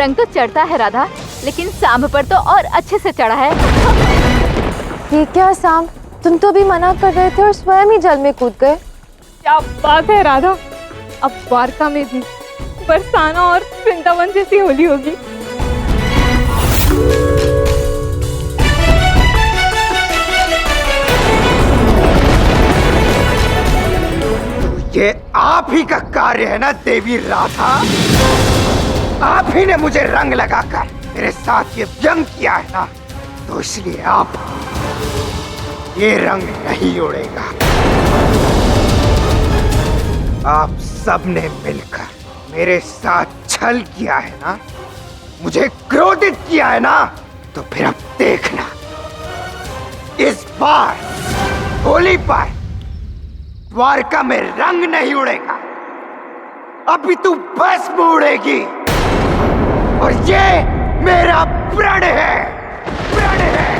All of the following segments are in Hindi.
रंग तो चढ़ता है राधा, लेकिन सांब पर तो और अच्छे से चढ़ा है। ये क्या सांब, तुम तो भी मना कर रहे थे और स्वयं ही जल में कूद गए। क्या बात है राधा, अब द्वारका में भी बरसाना और वृंदावन जैसी होली होगी। ये आप ही का कार्य है ना देवी राधा? आप ही ने मुझे रंग लगाकर मेरे साथ ये व्यंग किया है ना, तो इसलिए आप ये रंग नहीं उड़ेगा। आप सबने मिलकर मेरे साथ छल किया है ना, मुझे क्रोधित किया है ना, तो फिर अब देखना, इस बार होली पर द्वारका में रंग नहीं उड़ेगा, अभी तू भस्म उड़ेगी। और ये मेरा प्रण है, प्रण है।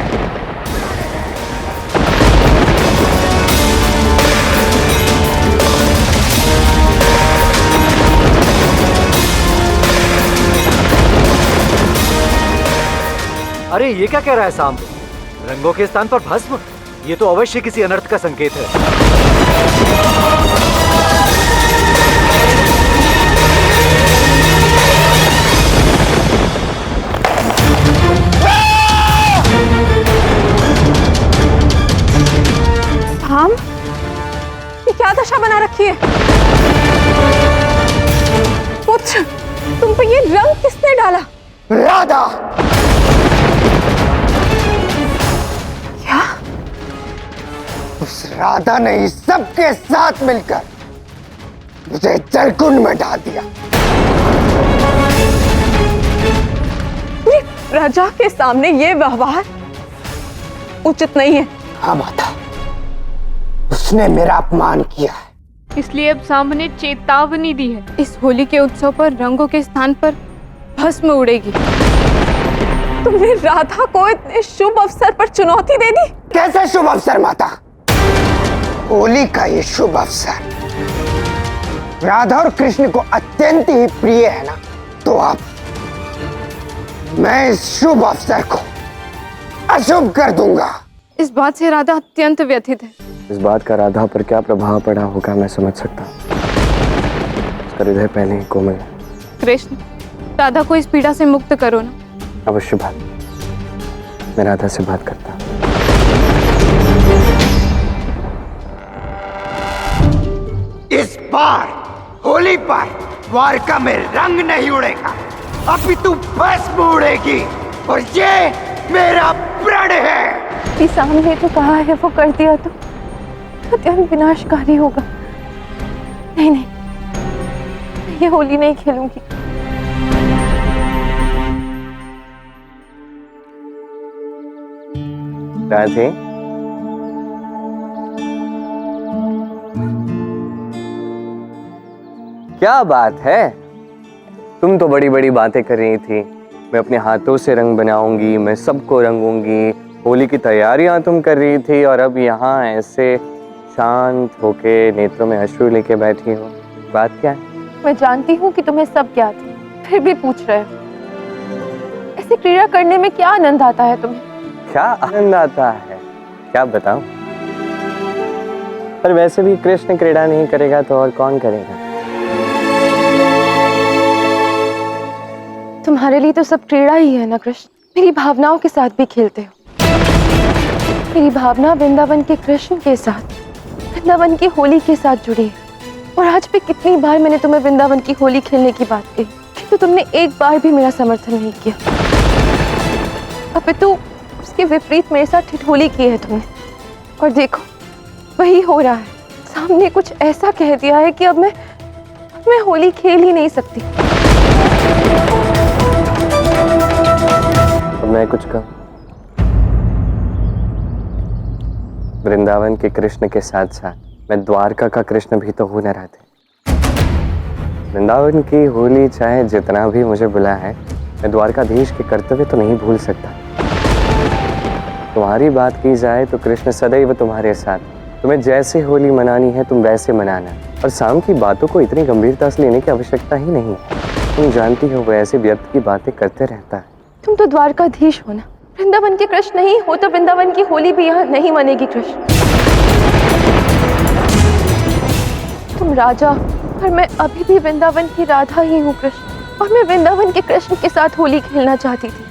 अरे ये क्या कह रहा है सांब? रंगों के स्थान पर भस्म? ये तो अवश्य किसी अनर्थ का संकेत है। हम ये क्या दशा बना रखी है? पुत्र, तुम पे ये रंग किसने डाला? राधा। क्या? उस राधा ने ही सबके साथ मिलकर मुझे जलकुंड में डाल दिया। पूरी प्रजा के सामने ये व्यवहार उचित नहीं है। हाँ माता, उसने मेरा अपमान किया है। इसलिए अब सांब ने चेतावनी दी है, इस होली के उत्सव पर रंगों के स्थान पर भस्म उड़ेगी। तुमने राधा को इतने शुभ अवसर पर चुनौती दे दी? कैसे शुभ अवसर माता? होली का ये शुभ अवसर राधा और कृष्ण को अत्यंत ही प्रिय है ना, तो अब मैं इस शुभ अवसर को अशुभ कर दूंगा। इस बात से राधा अत्यंत व्यथित है। इस बात का राधा पर क्या प्रभाव पड़ा होगा मैं समझ सकता हूँ। उसका हृदय पहले ही कोमल है। कृष्ण, राधा को इस पीड़ा से मुक्त करो ना। अवश्य बात, मैं राधा से बात करता हूँ। इस बार होली पर द्वारका में रंग नहीं उड़ेगा, अभी तू भस्म उड़ेगी। और ये मेरा प्रण है। सामने तो कहा है वो कर दिया तो अत्यंत विनाशकारी होगा। नहीं नहीं, ये होली नहीं खेलूंगी। राधे, क्या बात है, तुम तो बड़ी बड़ी बातें कर रही थी। मैं अपने हाथों से रंग बनाऊंगी, मैं सबको रंगूंगी, होली की तैयारियां तुम कर रही थी, और अब यहाँ ऐसे शांत होके नेत्रों में अश्रु लेके बैठी हो। बात क्या है? मैं जानती हूँ कि तुम्हें सब ज्ञात है, फिर भी पूछ रहे हो। ऐसी क्रीड़ा करने में क्या आनंद आता है तुम्हें? क्या आनंद आता है, क्या बताऊं? पर वैसे भी कृष्ण क्रीड़ा नहीं करेगा तो और कौन करेगा? तुम्हारे लिए तो सब क्रीड़ा ही है ना कृष्ण। मेरी भावनाओं के साथ भी खेलते हो। मेरी भावना वृंदावन के कृष्ण के साथ, वृंदावन की होली के साथ जुड़ी है। और आज भी कितनी बार मैंने तुम्हें वृंदावन की होली खेलने की बात कही, किंतु तुमने एक बार भी मेरा समर्थन नहीं किया। अपितु उसके विपरीत मेरे साथ ठिठोली की है तुमने। और देखो वही हो रहा है, सामने कुछ ऐसा कह दिया है कि अब मैं होली खेल ही नहीं सकती। अब मैं कुछ कहूं? वृंदावन के कृष्ण के साथ साथ मैं द्वारका का कृष्ण भी तो हो न रहा थे। वृंदावन की होली चाहे जितना भी मुझे बुला है, मैं द्वारकाधीश के कर्तव्य तो नहीं भूल सकता। तुम्हारी बात की जाए तो कृष्ण सदैव तुम्हारे साथ। तुम्हें जैसे होली मनानी है तुम वैसे मनाना, और शाम की बातों को इतनी गंभीरता से लेने की आवश्यकता ही नहीं है। तुम जानती हो वो ऐसे व्यर्थ की बातें करते रहता है। तुम तो द्वारकाधीश हो ना, वृंदावन के कृष्ण नहीं हो तो वृंदावन की होली भी यहाँ नहीं मनेगी कृष्ण। तुम राजा और मैं अभी भी वृंदावन की राधा ही हूँ कृष्ण, और मैं वृंदावन के कृष्ण के साथ होली खेलना चाहती थी,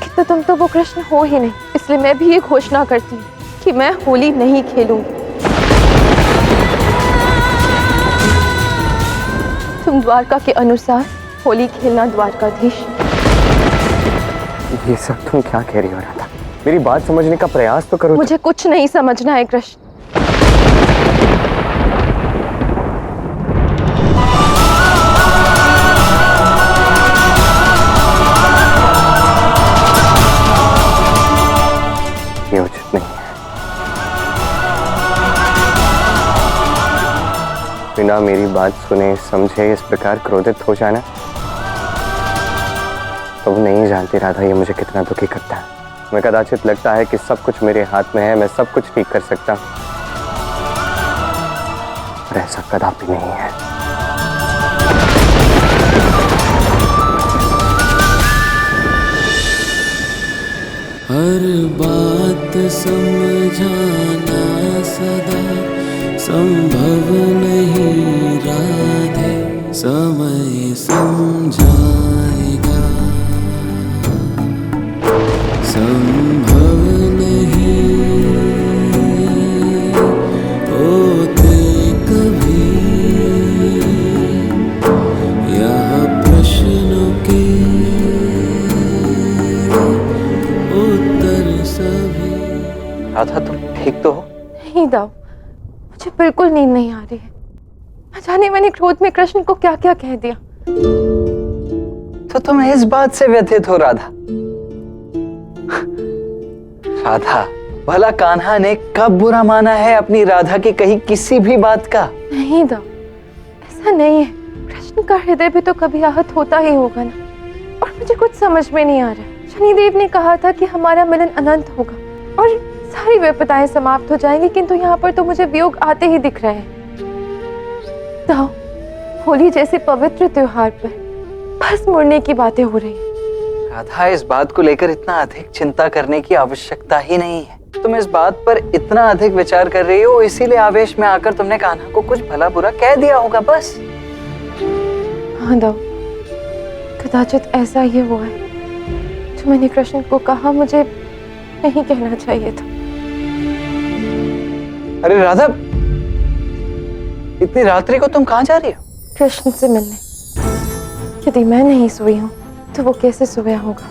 कि तुम तो वो कृष्ण हो ही नहीं। इसलिए मैं भी ये घोषणा करती हूँ कि मैं होली नहीं खेलूंगी। तुम द्वारका के अनुसार होली खेलना द्वारकाधीश। ये सब तुम क्या कह रही हो राधा? मेरी बात समझने का प्रयास तो करो। मुझे कुछ नहीं समझना है कृष्ण। ये उचित नहीं है। बिना मेरी बात सुने समझे इस प्रकार क्रोधित हो जाना, तुम नहीं जानती राधा ये मुझे कितना दुखी करता है। मैं कदाचित लगता है कि सब कुछ मेरे हाथ में है, मैं सब कुछ ठीक कर सकता हूँ, पर ऐसा कदापि नहीं है। हर बात समझाना सदा संभव नहीं राधे, समय समझाएगा। संभव नहीं होते कभी यह प्रश्नों के उत्तर सभी। राधा तुम ठीक तो हो? नहीं दाऊ, मुझे बिल्कुल नींद नहीं आ रही है। न जाने मैंने क्रोध में कृष्ण को क्या क्या कह दिया। तो तुम इस बात से व्यथित हो राधा? राधा, भला कान्हा ने कब बुरा माना है अपनी राधा की कही किसी भी बात का? नहीं दाऊ, ऐसा नहीं है। कृष्ण का हृदय भी तो कभी आहत होता ही होगा ना। और मुझे कुछ समझ में नहीं आ रहा। शनिदेव ने कहा था कि हमारा मिलन अनंत होगा और सारी विपदाएं समाप्त हो जाएंगी, किंतु यहाँ पर तो मुझे वियोग आते ही दिख रहे हैं। दाऊ, होली जैसे पवित्र त्योहार पर भस्म उड़ने की बातें हो रही हैं। राधा, इस बात को लेकर इतना अधिक चिंता करने की आवश्यकता ही नहीं है। तुम इस बात पर इतना अधिक विचार कर रही हो, इसीलिए आवेश में आकर तुमने कान्हा को कुछ भला बुरा कह दिया होगा, बस। हाँ दाऊ, कदाचित ऐसा ही हुआ है। जो मैंने कृष्ण को कहा मुझे नहीं कहना चाहिए था। अरे राधा, इतनी रात्रि को तुम कहाँ जा रही हो? कृष्ण से मिलने। यदि मैं नहीं सोई हूँ तो वो कैसे सोया होगा?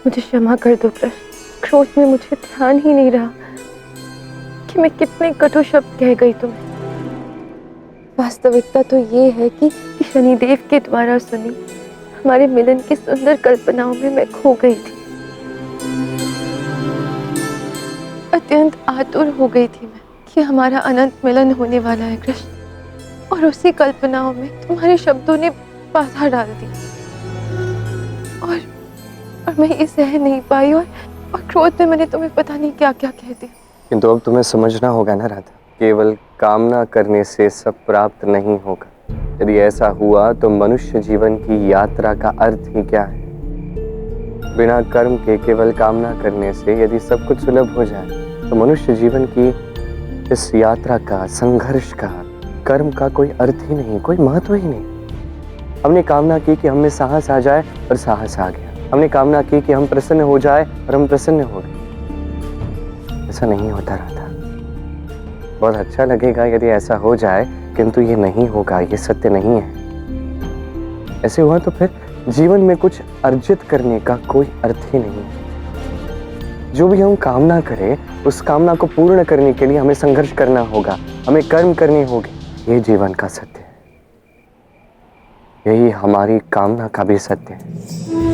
मुझे क्षमा कर दो कृष्ण। क्रोध में मुझे ध्यान ही नहीं रहा कि मैं कितने कटु शब्द कह गई तुम्हें। वास्तविकता तो ये है कि शनिदेव के द्वारा सुनी हमारे मिलन की सुंदर कल्पनाओं में मैं खो गई थी। अत्यंत आतुर हो गई थी मैं कि हमारा अनंत मिलन होने वाला है कृष्ण, और उसी कल्पनाओं में तुम्हारे शब्दों ने बाधा डाल दी और मैं ये सह नहीं पाई, और क्रोध में मैंने तुम्हें पता नहीं क्या क्या कह दिया। किंतु अब तुम्हें समझना होगा ना राधा, केवल कामना करने से सब प्राप्त नहीं होगा। यदि ऐसा हुआ तो मनुष्य जीवन की यात्रा का अर्थ ही क्या है? बिना कर्म के केवल कामना करने से यदि सब कुछ सुलभ हो जाए तो मनुष्य जीवन की इस यात्रा का, संघर्ष का, कर्म का कोई अर्थ ही नहीं, कोई महत्व ही नहीं। हमने कामना की कि हमें साहस आ जाए और साहस आ गया। हमने कामना की कि हम प्रसन्न हो जाए और हम प्रसन्न हो गए। ऐसा नहीं होता राधा। बहुत अच्छा लगेगा यदि ऐसा हो जाए, किंतु ये नहीं होगा, ये सत्य नहीं है। ऐसे हुआ तो फिर जीवन में कुछ अर्जित करने का कोई अर्थ ही नहीं है। जो भी हम कामना करें उस कामना को पूर्ण करने के लिए हमें संघर्ष करना होगा, हमें कर्म करने होंगे। ये जीवन का सत्य है, यही हमारी कामना का भी सत्य है।